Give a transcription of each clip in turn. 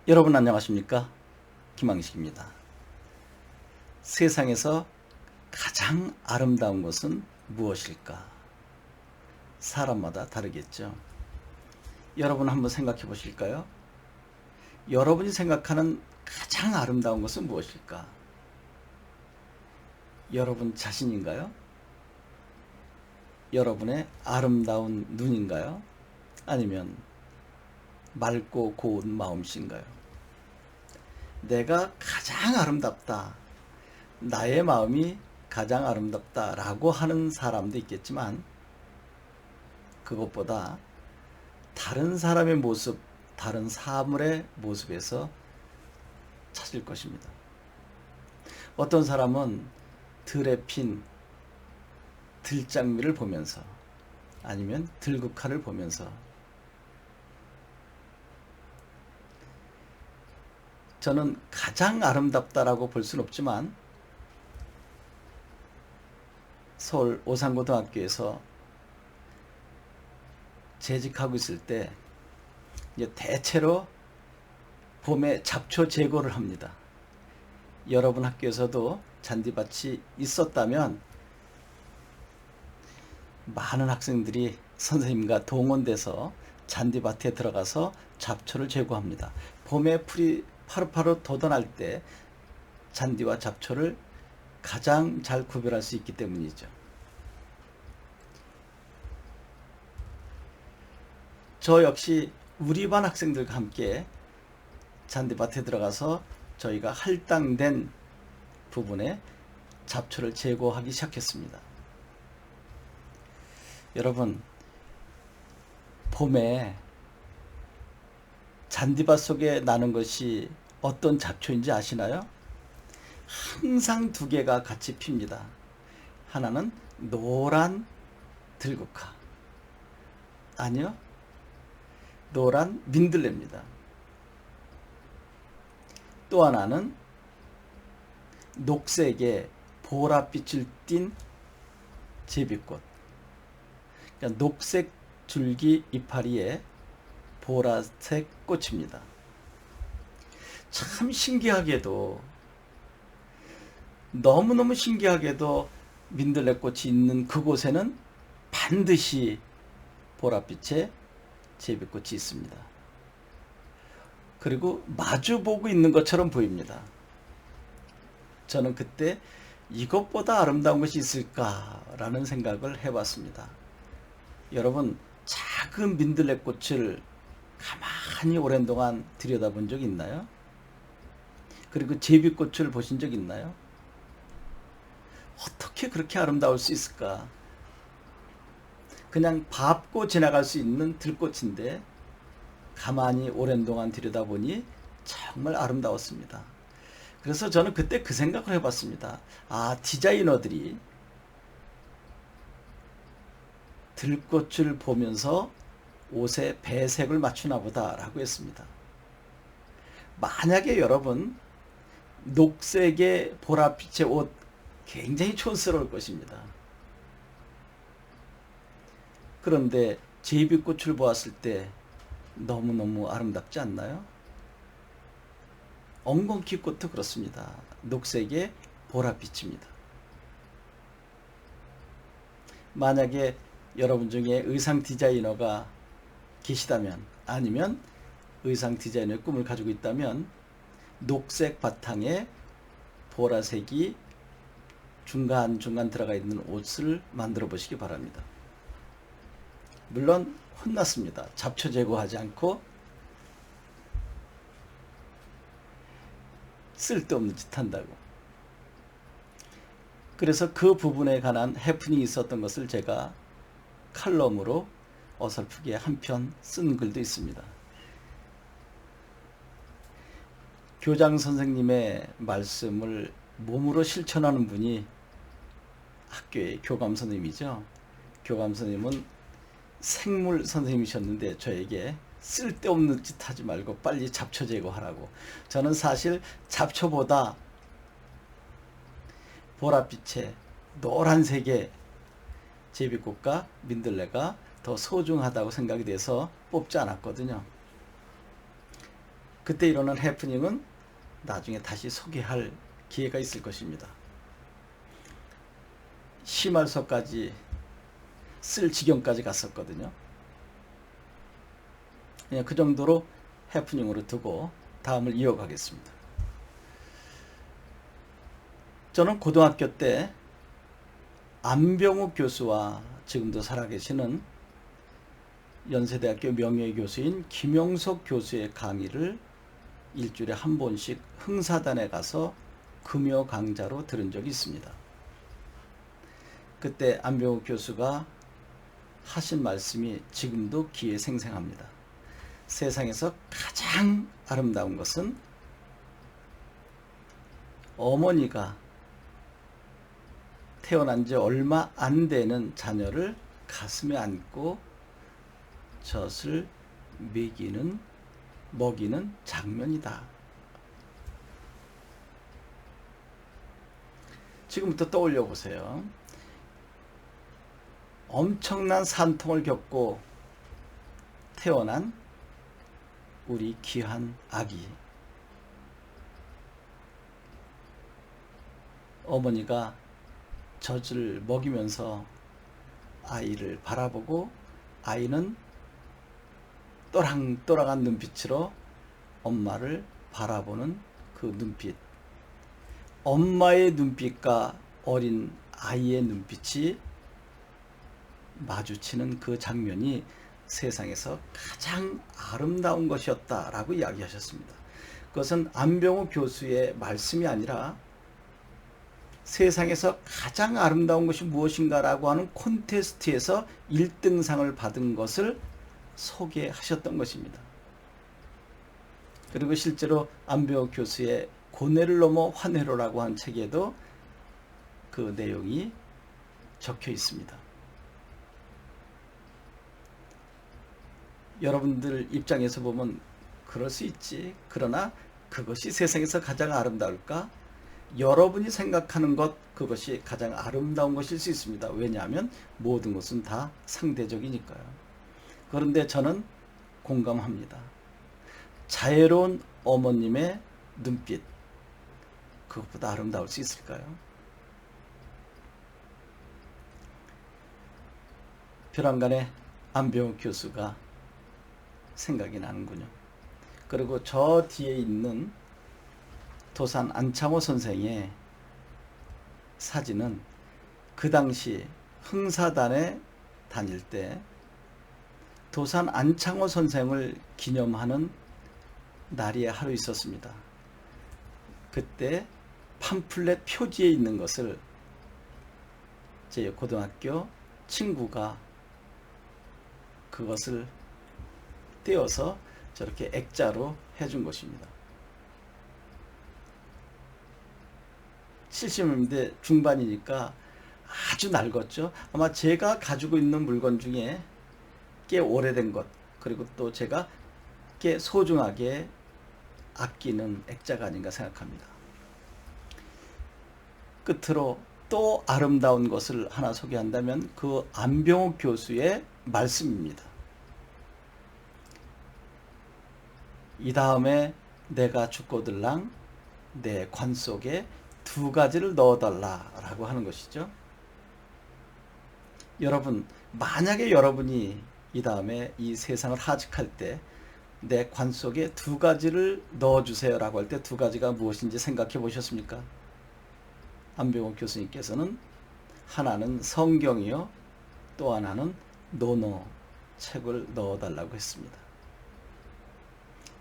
여러분 안녕하십니까? 김항식입니다. 세상에서 가장 아름다운 것은 무엇일까? 사람마다 다르겠죠. 여러분 한번 생각해 보실까요? 여러분이 생각하는 가장 아름다운 것은 무엇일까? 여러분 자신인가요? 여러분의 아름다운 눈인가요? 아니면 맑고 고운 마음씨인가요? 내가 가장 아름답다, 나의 마음이 가장 아름답다라고 하는 사람도 있겠지만 그것보다 다른 사람의 모습, 다른 사물의 모습에서 찾을 것입니다. 어떤 사람은 들에 핀 들장미를 보면서 아니면 들국화를 보면서 저는 가장 아름답다라고 볼 수는 없지만 서울 오산고등학교에서 재직하고 있을 때 이제 대체로 봄에 잡초 제거를 합니다. 여러분 학교에서도 잔디밭이 있었다면 많은 학생들이 선생님과 동원돼서 잔디밭에 들어가서 잡초를 제거합니다. 봄에 풀이 파릇파릇 돋아날 때 잔디와 잡초를 가장 잘 구별할 수 있기 때문이죠. 저 역시 우리 반 학생들과 함께 잔디밭에 들어가서 저희가 할당된 부분에 잡초를 제거하기 시작했습니다. 여러분, 봄에 잔디밭 속에 나는 것이 어떤 잡초인지 아시나요? 항상 두 개가 같이 핍니다. 하나는 노란 들국화, 아니요, 노란 민들레입니다. 또 하나는 녹색의 보랏빛을 띤 제비꽃, 그러니까 녹색 줄기 이파리에 보라색 꽃입니다. 참 신기하게도, 너무너무 신기하게도 민들레꽃이 있는 그곳에는 반드시 보랏빛의 제비꽃이 있습니다. 그리고 마주보고 있는 것처럼 보입니다. 저는 그때 이것보다 아름다운 것이 있을까라는 생각을 해봤습니다. 여러분, 작은 민들레꽃을 가만히 오랜 동안 들여다본 적 있나요? 그리고 제비꽃을 보신 적 있나요? 어떻게 그렇게 아름다울 수 있을까? 그냥 밟고 지나갈 수 있는 들꽃인데 가만히 오랜 동안 들여다보니 정말 아름다웠습니다. 그래서 저는 그때 그 생각을 해봤습니다. 아, 디자이너들이 들꽃을 보면서 옷에 배색을 맞추나 보다라고 했습니다. 만약에 여러분 녹색의 보랏빛의 옷 굉장히 촌스러울 것입니다. 그런데 제비꽃을 보았을 때 너무너무 아름답지 않나요? 엉겅퀴꽃도 그렇습니다. 녹색의 보랏빛입니다. 만약에 여러분 중에 의상 디자이너가 계시다면, 아니면 의상 디자이너의 꿈을 가지고 있다면 녹색 바탕에 보라색이 중간중간 들어가 있는 옷을 만들어 보시기 바랍니다. 물론 혼났습니다. 잡초 제거하지 않고 쓸데없는 짓 한다고. 그래서 그 부분에 관한 해프닝이 있었던 것을 제가 칼럼으로 어설프게 한 편 쓴 글도 있습니다. 교장 선생님의 말씀을 몸으로 실천하는 분이 학교의 교감 선생님이죠. 교감 선생님은 생물 선생님이셨는데 저에게 쓸데없는 짓 하지 말고 빨리 잡초 제거하라고. 저는 사실 잡초보다 보랏빛의 노란색의 제비꽃과 민들레가 더 소중하다고 생각이 돼서 뽑지 않았거든요. 그때 일어난 해프닝은 나중에 다시 소개할 기회가 있을 것입니다. 심할서까지 쓸 지경까지 갔었거든요. 그냥 그 정도로 해프닝으로 두고 다음을 이어가겠습니다. 저는 고등학교 때 안병욱 교수와 지금도 살아계시는 연세대학교 명예교수인 김용석 교수의 강의를 일주일에 한 번씩 흥사단에 가서 금요 강좌로 들은 적이 있습니다. 그때 안병욱 교수가 하신 말씀이 지금도 귀에 생생합니다. 세상에서 가장 아름다운 것은 어머니가 태어난 지 얼마 안 되는 자녀를 가슴에 안고 젖을 먹이는 장면이다. 지금부터 떠올려 보세요. 엄청난 산통을 겪고 태어난 우리 귀한 아기. 어머니가 젖을 먹이면서 아이를 바라보고 아이는 또랑또랑한 눈빛으로 엄마를 바라보는 그 눈빛. 엄마의 눈빛과 어린 아이의 눈빛이 마주치는 그 장면이 세상에서 가장 아름다운 것이었다라고 이야기하셨습니다. 그것은 안병욱 교수의 말씀이 아니라 세상에서 가장 아름다운 것이 무엇인가라고 하는 콘테스트에서 1등상을 받은 것을 소개하셨던 것입니다. 그리고 실제로 안병욱 교수의 고뇌를 넘어 환회로라고 한 책에도 그 내용이 적혀 있습니다. 여러분들 입장에서 보면 그럴 수 있지. 그러나 그것이 세상에서 가장 아름다울까? 여러분이 생각하는 것, 그것이 가장 아름다운 것일 수 있습니다. 왜냐하면 모든 것은 다 상대적이니까요. 그런데 저는 공감합니다. 자애로운 어머님의 눈빛, 그것보다 아름다울 수 있을까요? 벼랑간에 안병욱 교수가 생각이 나는군요. 그리고 저 뒤에 있는 도산 안창호 선생의 사진은 그 당시 흥사단에 다닐 때 도산 안창호 선생을 기념하는 날이 하루 있었습니다. 그때 팜플렛 표지에 있는 것을 제 고등학교 친구가 그것을 떼어서 저렇게 액자로 해준 것입니다. 70년대 중반이니까 아주 낡았죠. 아마 제가 가지고 있는 물건 중에 꽤 오래된 것, 그리고 또 제가 꽤 소중하게 아끼는 액자가 아닌가 생각합니다. 끝으로 또 아름다운 것을 하나 소개한다면 그 안병욱 교수의 말씀입니다. 이 다음에 내가 죽거들랑 내 관 속에 2가지를 넣어달라라고 하는 것이죠. 여러분, 만약에 여러분이 이 다음에 이 세상을 하직할 때 내 관 속에 2가지를 넣어주세요 라고 할 때 2가지가 무엇인지 생각해 보셨습니까? 안병욱 교수님께서는 하나는 성경이요, 또 하나는 논어 책을 넣어달라고 했습니다.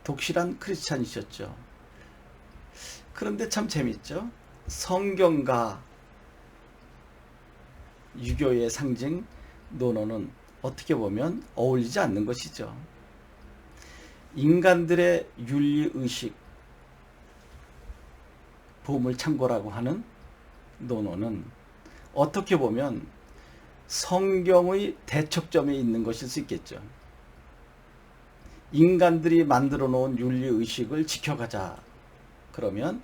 독실한 크리스찬이셨죠. 그런데 참 재밌죠. 성경과 유교의 상징 논어는 어떻게 보면 어울리지 않는 것이죠. 인간들의 윤리의식, 보물창고라고 하는 논어는 어떻게 보면 성경의 대척점에 있는 것일 수 있겠죠. 인간들이 만들어 놓은 윤리의식을 지켜가자. 그러면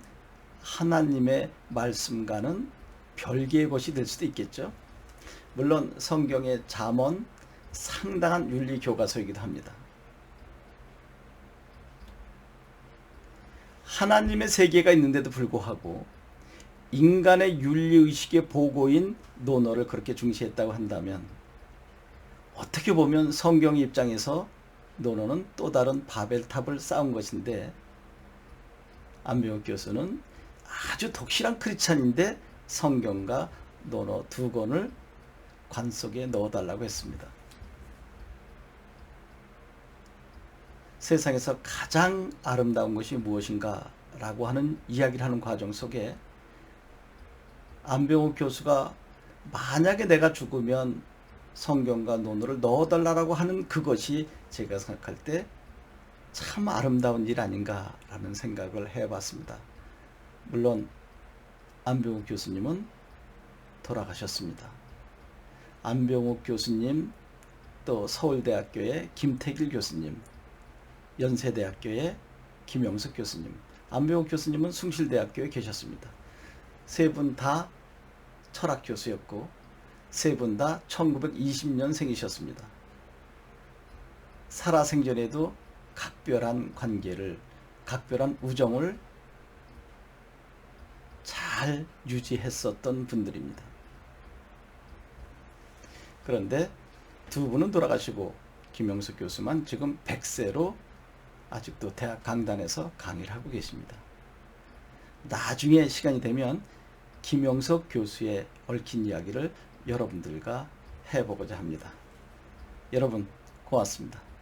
하나님의 말씀과는 별개의 것이 될 수도 있겠죠. 물론 성경의 잠언 상당한 윤리 교과서이기도 합니다. 하나님의 세계가 있는데도 불구하고 인간의 윤리의식의 보고인 논어를 그렇게 중시했다고 한다면 어떻게 보면 성경 입장에서 논어는 또 다른 바벨탑을 쌓은 것인데 안병욱 교수는 아주 독실한 크리스찬인데 성경과 논어 두 권을 관 속에 넣어달라고 했습니다. 세상에서 가장 아름다운 것이 무엇인가 라고 하는 이야기를 하는 과정 속에 안병욱 교수가 만약에 내가 죽으면 성경과 논어를 넣어달라고 하는 그것이 제가 생각할 때 참 아름다운 일 아닌가라는 생각을 해봤습니다. 물론 안병욱 교수님은 돌아가셨습니다. 안병욱 교수님, 또 서울대학교의 김태길 교수님, 연세대학교의 김영석 교수님, 안병욱 교수님은 숭실대학교에 계셨습니다. 세 분 다 철학 교수였고 세 분 다 1920년생이셨습니다. 살아생전에도 각별한 관계를, 각별한 우정을 잘 유지했었던 분들입니다. 그런데 두 분은 돌아가시고 김영석 교수만 지금 100세로 아직도 대학 강단에서 강의를 하고 계십니다. 나중에 시간이 되면 김영석 교수의 얽힌 이야기를 여러분들과 해보고자 합니다. 여러분 고맙습니다.